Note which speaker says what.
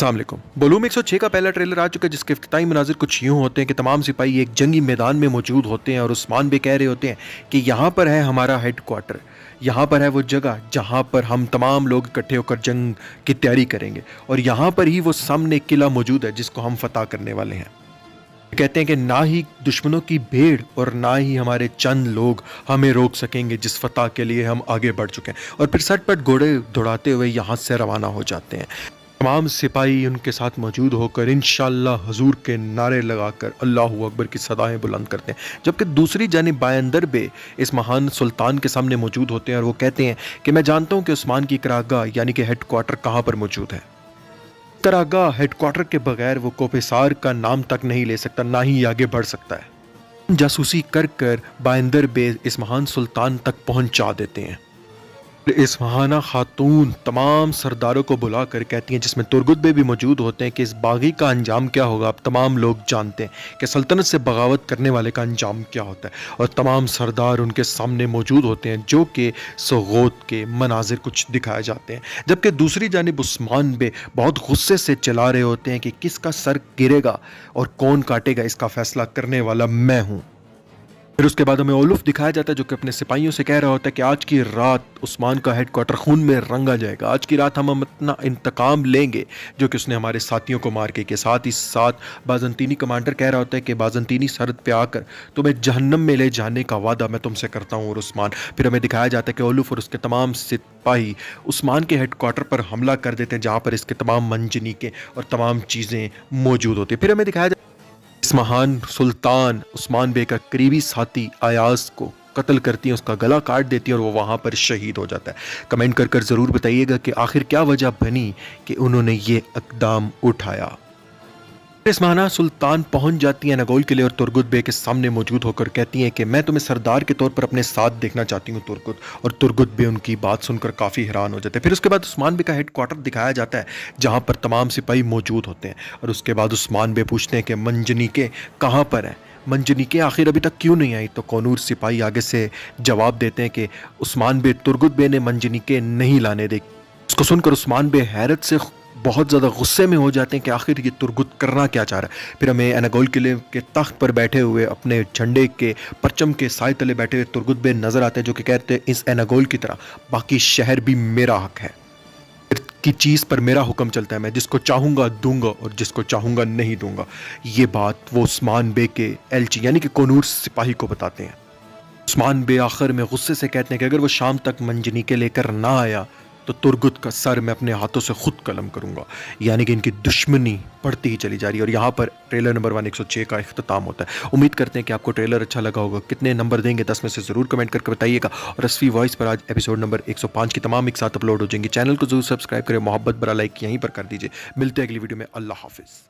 Speaker 1: अस्सलाम वालेकुम। बलूम 106 का पहला ट्रेलर आ चुका है, जिसके इफ्तिताई मनाजिर कुछ यूँ होते हैं कि तमाम सिपाही एक जंगी मैदान में मौजूद होते हैं और उस्मान भी कह रहे होते हैं कि यहाँ पर है हमारा हेड क्वार्टर, यहाँ पर है वो जगह जहाँ पर हम तमाम लोग इकट्ठे होकर जंग की तैयारी करेंगे, और यहाँ पर ही वो सामने किला मौजूद है जिसको हम फतह करने वाले हैं। कहते हैं कि ना ही दुश्मनों की भीड़ और ना ही हमारे चंद लोग हमें रोक सकेंगे जिस फतह के लिए हम आगे बढ़ चुके हैं। और फिर सटपट घोड़े दौड़ाते हुए यहाँ से रवाना हो जाते हैं। तमाम सिपाही उनके साथ मौजूद होकर इंशाअल्लाह हुजूर के नारे लगाकर अल्लाहू अकबर की सदाएं बुलंद करते हैं। जबकि दूसरी जानिब बायंदर बे इस महान सुल्तान के सामने मौजूद होते हैं और वो कहते हैं कि मैं जानता हूँ कि उस्मान की कराहगाह यानी कि हेड क्वार्टर कहाँ पर मौजूद है। कराहगाह हेड क्वार्टर के बगैर वो कोपेसार का नाम तक नहीं ले सकता, ना ही आगे बढ़ सकता है। जासूसी कर कर बायंदर बे इस महान सुल्तान तक पहुंचा देते हैं। इस महाना खातून तमाम सरदारों को बुलाकर कहती हैं, जिसमें तुर्गुत बे भी मौजूद होते हैं, कि इस बागी का अंजाम क्या होगा। अब तमाम लोग जानते हैं कि सल्तनत से बगावत करने वाले का अंजाम क्या होता है, और तमाम सरदार उनके सामने मौजूद होते हैं, जो कि सोगोत के मनाजिर कुछ दिखाए जाते हैं। जबकि दूसरी जानिब उस्मान बे बहुत गुस्से से चला रहे होते हैं कि किसका सर गिरेगा और कौन काटेगा, इसका फैसला करने वाला मैं हूँ। फिर उसके बाद हमें ओलुफ दिखाया जाता है, जो कि अपने सिपाहियों से कह रहा होता है कि आज की रात उस्मान का हेड क्वार्टर खून में रंगा जाएगा। आज की रात हम अपना इंतकाम लेंगे जो कि उसने हमारे साथियों को मार के। साथ ही साथ बाज़ंतीनी कमांडर कह रहा होता है कि बाज़ंतीनी सरहद पे आकर तुम्हें जहन्नम में ले जाने का वादा मैं तुमसे करता हूँ और उस्मान। फिर हमें दिखाया जाता है कि ओलुफ और उसके तमाम सिपाही उस्मान के हेड क्वार्टर पर हमला कर देते हैं, जहाँ पर इसके तमाम मंजनीके और तमाम चीज़ें मौजूद होती हैं। फिर हमें दिखाया इस महान सुल्तान उस्मान बे का करीबी साथी अयाज को कत्ल करती है, उसका गला काट देती है और वो वहाँ पर शहीद हो जाता है। कमेंट कर कर ज़रूर बताइएगा कि आखिर क्या वजह बनी कि उन्होंने ये इक़दाम उठाया। इस महाना सुल्तान पहुंच जाती है नगोल किले और तुर्गुत बे के सामने मौजूद होकर कहती हैं कि मैं तुम्हें सरदार के तौर पर अपने साथ देखना चाहती हूँ तुर्गुत। और तुर्गुत बे उनकी बात सुनकर काफ़ी हैरान हो जाते हैं। फिर उसके बाद उस्मान बे का हेड क्वार्टर दिखाया जाता है, जहाँ पर तमाम सिपाही मौजूद होते हैं। और उसके बाद उस्मान बे पूछते हैं कि मंजनीके कहाँ पर हैं, मंजनीके आखिर अभी तक क्यों नहीं आई। तो कौनूर सिपाही आगे से जवाब देते हैं कि उस्मान बे तुर्गुत बे ने मंजनीके नहीं लाने दे। उसको सुनकर उस्मान बे हैरत से बहुत ज़्यादा गुस्से में हो जाते हैं कि आखिर ये तुर्गुत करना क्या चाह रहा है। फिर हमें एनागोल किले के तख्त पर बैठे हुए अपने झंडे के परचम के साए तले बैठे हुए तुर्गुत बे नजर आते हैं, जो कि कहते हैं इस एनागोल की तरह बाकी शहर भी मेरा हक है की चीज़ पर मेरा हुक्म चलता है, मैं जिसको चाहूँगा दूंगा और जिसको चाहूँगा नहीं दूंगा। ये बात वो उस्मान बे के एलची यानी कि कोनूर सिपाही को बताते हैं। उस्मान बे आखिर में गुस्से से कहते हैं कि अगर वो शाम तक मंजनीके लेकर ना आया तो तुर्गुत का सर मैं अपने हाथों से खुद कलम करूंगा। यानी कि इनकी दुश्मनी बढ़ती ही चली जा रही है। और यहाँ पर ट्रेलर नंबर 106 का इख्तिताम होता है। उम्मीद करते हैं कि आपको ट्रेलर अच्छा लगा होगा। कितने नंबर देंगे 10 में से ज़रूर कमेंट करके बताइएगा। और असफी वॉइस पर आज एपिसोड नंबर 105 की तमाम एक साथ अपलोड हो जाएंगे। चैनल को जरूर सब्सक्राइब करें, मोहब्बत बड़ा लाइक यहीं पर कर दीजिए। मिलते हैं अगली वीडियो में। अल्लाह हाफिज़।